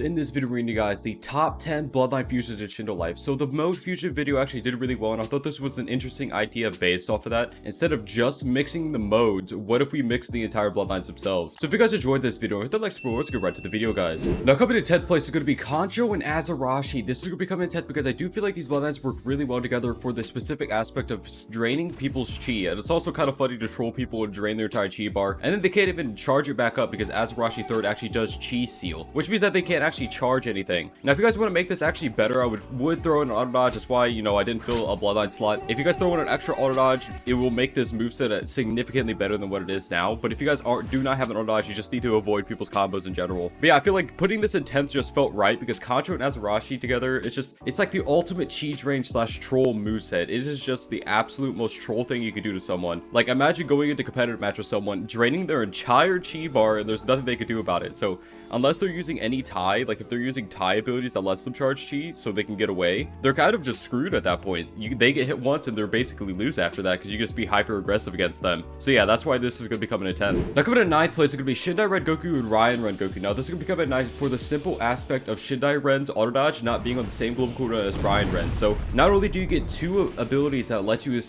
In this video, we're reading you guys the top 10 Bloodline Fusions in Shindo Life. So the mode fusion video actually did really well, and I thought this was an interesting idea based off of that. Instead of just mixing the modes, what if we mix the entire Bloodlines themselves? So if you guys enjoyed this video, hit the like button. Let's get right to the video, guys. Now coming in 10th place is going to be Kancho and Azarashi. This is going to be coming in 10th because I do feel like these Bloodlines work really well together for the specific aspect of draining people's chi, and it's also kind of funny to troll people and drain their entire chi bar, and then they can't even charge it back up because Azarashi 3rd actually does chi seal, which means that they can't actually charge anything. Now, if you guys want to make this actually better, I would throw in an auto dodge. That's why, I didn't fill a bloodline slot. If you guys throw in an extra auto dodge, it will make this moveset significantly better than what it is now. But if you guys do not have an auto dodge, you just need to avoid people's combos in general. But yeah, I feel like putting this in 10th just felt right because Kancho and Azarashi together, it's like the ultimate chi drain slash troll moveset. It is just the absolute most troll thing you could do to someone. Like, imagine going into competitive match with someone, draining their entire chi bar, and there's nothing they could do about it. So unless they're using any tie, like if they're using tie abilities that lets them charge chi so they can get away, they're kind of just screwed at that point. They get hit once and they're basically lose after that because you just be hyper aggressive against them. So yeah, that's why this is going to be coming in 10th. Now coming in 9th place is going to be Shindai Red Goku and Ryan Ren Goku. Now this is going to be coming in 9th for the simple aspect of Shindai Ren's auto dodge not being on the same global cooldown as Ryan Ren. So not only do you get two abilities that lets you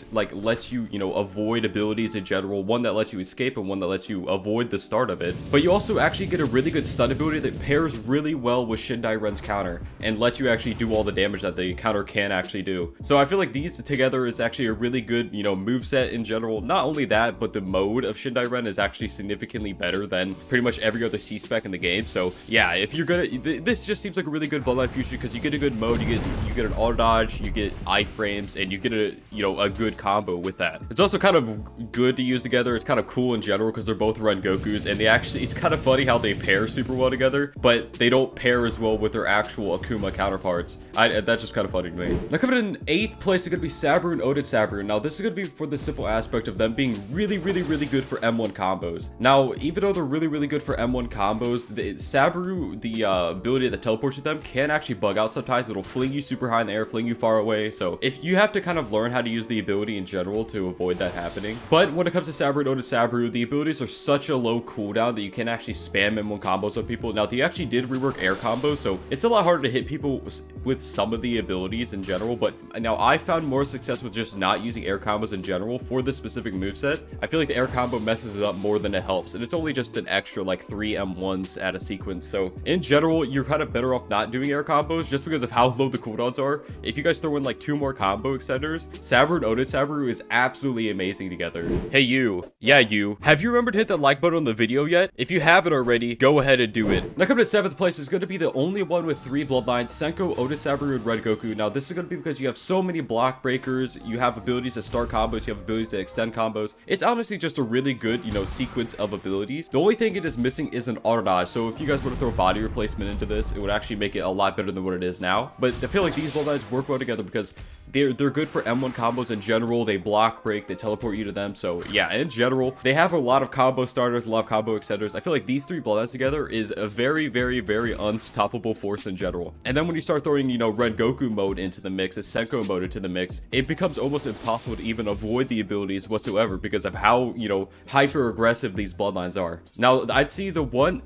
avoid abilities in general, one that lets you escape and one that lets you avoid the start of it, but you also actually get a really good stun ability that pairs really well with Shindai Ren's counter and lets you actually do all the damage that the counter can actually do. So I feel like these together is actually a really good, moveset in general. Not only that, but the mode of Shindai Ren is actually significantly better than pretty much every other C-spec in the game. So yeah, if you're gonna, this just seems like a really good Bloodline Fusion because you get a good mode, you get an auto dodge, you get iframes, and you get a good combo with that. It's also kind of good to use together. It's kind of cool in general because they're both Ren Gokus, and it's kind of funny how they pair super well together, but they don't pair as well with their actual Akuma counterparts. That's just kind of funny to me. Now coming in 8th place is going to be Sabaru and Odin Sabaru. Now this is going to be for the simple aspect of them being really good for M1 combos. Now even though they're really good for M1 combos, Sabaru, the ability that teleports with them can actually bug out sometimes. It'll fling you super high in the air, fling you far away. So if you have to kind of learn how to use the ability in general to avoid that happening. But when it comes to Sabaru and Odin Sabaru, the abilities are such a low cooldown that you can actually spam M1 combos on people. Now they actually did rework air combos, so it's a lot harder to hit people with some of the abilities in general, but now I found more success with just not using air combos in general for this specific moveset. I feel like the air combo messes it up more than it helps, and it's only just an extra like 3 M1s at a sequence. So in general, you're kind of better off not doing air combos just because of how low the cooldowns are. If you guys throw in like 2 more combo extenders, Sabaru and Odin Sabaru is absolutely amazing together. Hey you, yeah you, have you remembered to hit that like button on the video yet? If you haven't already, go ahead and do it. Now coming to 7th place is going to be the only one with 3 bloodlines, Senko, Odin Sabaru, and Red Goku. Now this is going to be because you have so many block breakers, you have abilities to start combos, you have abilities to extend combos. It's honestly just a really good, sequence of abilities. The only thing it is missing is an auto dodge. So if you guys want to throw body replacement into this, it would actually make it a lot better than what it is now. But I feel like these bloodlines work well together because they're good for M1 combos in general. They block break, they teleport you to them. So yeah, in general, they have a lot of combo starters, a lot of combo extenders. I feel like these 3 bloodlines together is a very unstoppable force in general. And then when you start throwing, Ren Goku mode into the mix, a Senko mode into the mix, it becomes almost impossible to even avoid the abilities whatsoever because of how, hyper aggressive these bloodlines are. Now, I'd see the one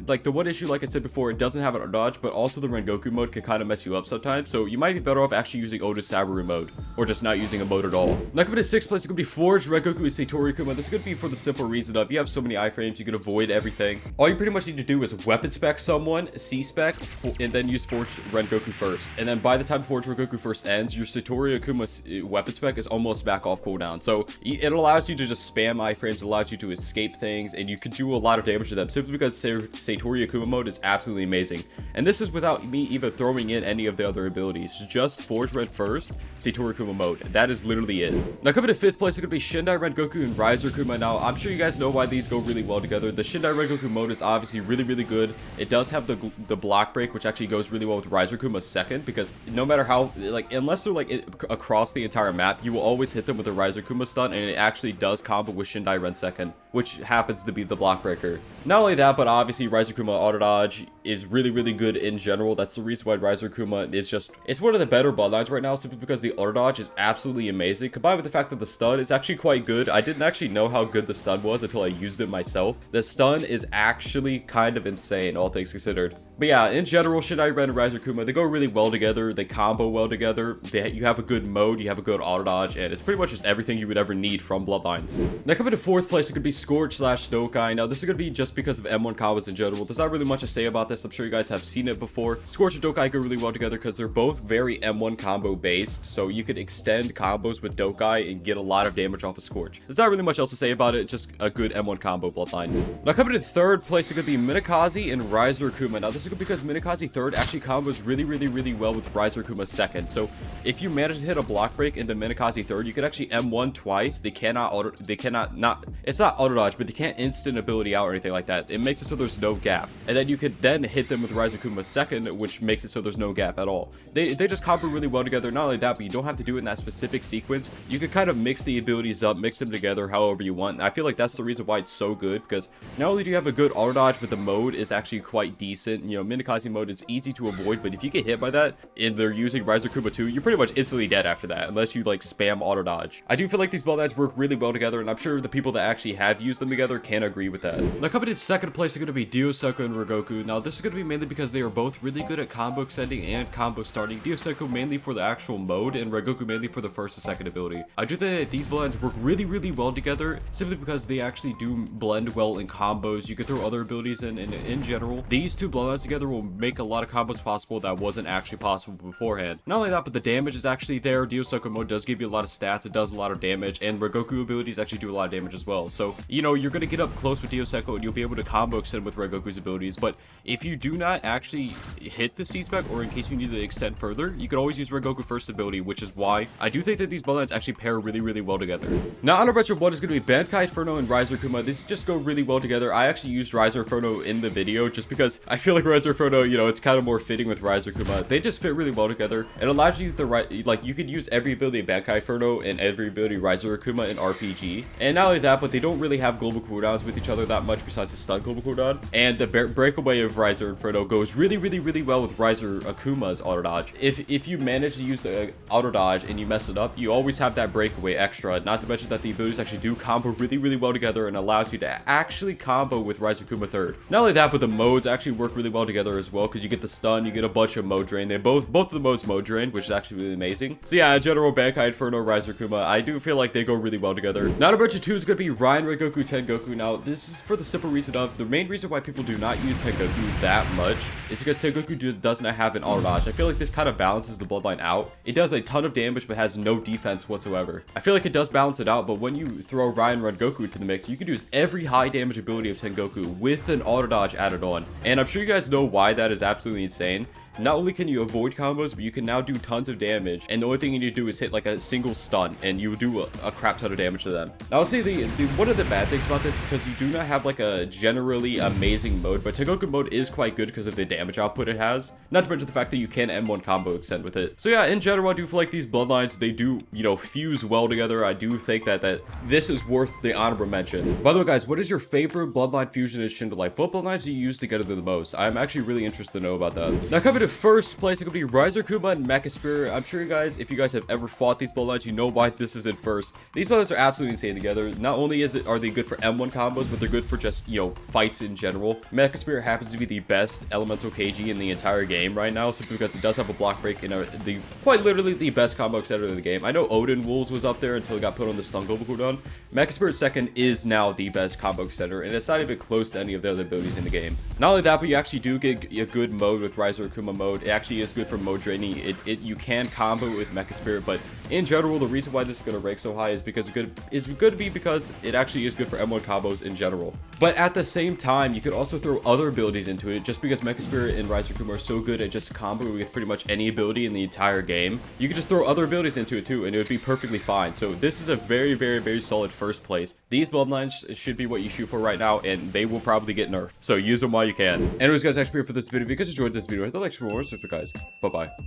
issue, like I said before, it doesn't have a dodge, but also the Ren Goku mode can kind of mess you up sometimes. So you might be better off actually using Odin Sabaru mode or just not using a mode at all. Now coming to 6th place, it's going to be Forge, Red Goku, and Satori Akuma. This is going to be for the simple reason of you have so many iframes, you can avoid everything. All you pretty much need to do is weapon spec someone, C-spec, and then use Forge Ren Goku first. And then by the time Forge Ren Goku first ends, your Satori Akuma weapon spec is almost back off cooldown. So it allows you to just spam iframes, it allows you to escape things, and you can do a lot of damage to them simply because Satori Akuma mode is absolutely amazing. And this is without me even throwing in any of the other abilities. Just Forge Ren first, Satori Akuma mode. That is literally it. Now coming to 5th place is going to be Shindai Ren Goku and Riser Akuma. Now I'm sure you guys know why these go really well together. The Shindai Ren Goku mode is obviously really good. It does have the block break, which actually goes really well with Riser Akuma's second, because no matter how, unless they're across the entire map, you will always hit them with a Riser Akuma stun, and it actually does combo with Shindai Ren second, which happens to be the block breaker. Not only that, but obviously Riser Akuma auto dodge, is really good in general. That's the reason why Riser Akuma is just, it's one of the better bloodlines right now, simply because the auto dodge is absolutely amazing, combined with the fact that the stun is actually quite good. I didn't actually know how good the stun was until I used it myself. The stun is actually kind of insane, all things considered. But yeah, in general, Shindo Life and Riser Akuma, they go really well together, they combo well together, you have a good mode, you have a good auto dodge, and it's pretty much just everything you would ever need from bloodlines. Now coming to 4th place, it could be Scorch / Dokai. Now this is going to be just because of M1 combos in general. There's not really much to say about this. I'm sure you guys have seen it before. Scorch and Dokai go really well together because they're both very M1 combo based, so you could extend combos with Dokai and get a lot of damage off of Scorch. There's not really much else to say about it, just a good M1 combo bloodline. Now coming to 3rd place, it could be Minakaze and Riser Akuma. Now this is good because Minakaze 3rd actually combos really well with Riser Akuma 2nd. So if you manage to hit a block break into Minakaze 3rd, you could actually M1 twice. It's not auto dodge, but they can't instant ability out or anything like that. It makes it so there's no gap. And then you could then hit them with Riser Akuma 2nd, which makes it so there's no gap at all. They just combo really well together. Not only that, but you don't have to do it in that specific sequence. You could kind of mix the abilities up, mix them together however you want. And I feel like that's the reason why it's so good, because not only do you have a good auto dodge, but the mode is actually quite decent. You know, Minakaze mode is easy to avoid, but if you get hit by that and they're using Riser Akuma 2, you're pretty much instantly dead after that, unless you like spam auto dodge. I do feel like these bloodlines work really well together, and I'm sure the people that actually have used them together can agree with that. Now coming in 2nd place is going to be Dioseku and Rengoku. Now this is going to be mainly because they are both really good at combo extending and combo starting. Dioseku mainly for the actual mode, and Rengoku mainly for the 1st and 2nd ability. I do think that these bloodlines work really well together, simply because they actually do blend well in combos. You can throw other abilities in general. These two bloodlines together will make a lot of combos possible that wasn't actually possible beforehand. Not only that, but the damage is actually there. Dioseku mode does give you a lot of stats, it does a lot of damage, and Rengoku abilities actually do a lot of damage as well. So, you know, you're going to get up close with Dioseku and you'll be able to combo extend with Rengoku's abilities. But if you do not actually hit the C-spec, or in case you need to extend further, you can always use Rengoku 1st ability, which is why I do think that these bloodlines actually pair really well together. Now, honorable mention 1 is going to be Bankai Inferno and Riser Akuma. These just go really well together. I actually used Riser Inferno in the video just because I feel like Riser Inferno, you know, it's kind of more fitting with Riser Akuma. They just fit really well together. It allows you the right, like, you could use every ability Bankai Inferno and every ability Riser Akuma in RPG. And not only that, but they don't really have global cooldowns with each other that much besides the stun global cooldown. And the breakaway of Riser Inferno goes really well with Riser Akuma's auto dodge. If you manage to use the auto dodge and you mess it up, you always have that breakaway extra. Not to mention that the abilities actually do combo really well together and allows you to actually combo with Riser Akuma 3rd. Not only that, but the modes actually work really well together as well, because you get the stun, you get a bunch of mode drain. They both of the modes mode drain, which is actually really amazing. So yeah, in general, Bankai Inferno, Riser Akuma, I do feel like they go really well together. Now, number 2 is going to be Ryan Rengoku Tengoku. Now, this is for the simple reason of the main reason why people do not use Tengoku that much is because Tengoku does not have an auto dodge. I feel like this kind of balances the bloodline out. It does a ton of damage but has no defense whatsoever. I feel like it does balance it out, but when you throw Ryan Rengoku to the mix, you can use every high damage ability of Tengoku with an auto dodge added on. And I'm sure you guys know why that is absolutely insane. Not only can you avoid combos, but you can now do tons of damage, and the only thing you need to do is hit like a single stun and you do a crap ton of damage to them. Now, I'll say one of the bad things about this is because you do not have like a generally amazing mode, but Tengoku mode is quite good because of the damage output it has, not to mention the fact that you can M1 combo extend with it. So yeah, in general, I do feel like these bloodlines, they do, you know, fuse well together. I do think that this is worth the honorable mention. By the way, guys, what is your favorite bloodline fusion in Shindo Life? What bloodlines do you use together the most? I'm actually really interested to know about that. Now, coming to 1st place, it could be Riser Akuma and Mecha Spirit. I'm sure you guys, if you guys have ever fought these bloodlines, you know why this is in 1st. These bloodlines are absolutely insane together. Not only are they good for M1 combos, but they're good for just, you know, fights in general. Mecha Spirit happens to be the best elemental KG in the entire game right now, simply because it does have a block break and quite literally the best combo extender in the game. I know Odin Wolves was up there until it got put on the stun global cooldown. Mecha Spirit 2nd is now the best combo extender, and it's not even close to any of the other abilities in the game. Not only that, but you actually do get a good mode with Riser Akuma mode. It actually is good for mode draining. You can combo with Mecha Spirit, but in general, the reason why this is going to rank so high is because because it actually is good for M1 combos in general. But at the same time, you could also throw other abilities into it, just because Mecha Spirit and Riser Akuma are so good at just comboing with pretty much any ability in the entire game. You could just throw other abilities into it too, and it would be perfectly fine. So this is a very solid 1st place. These bloodlines should be what you shoot for right now, and they will probably get nerfed. So use them while you can. Anyways, guys, that's actually it for this video. If you guys enjoyed this video, hit the like for more. So guys, bye bye.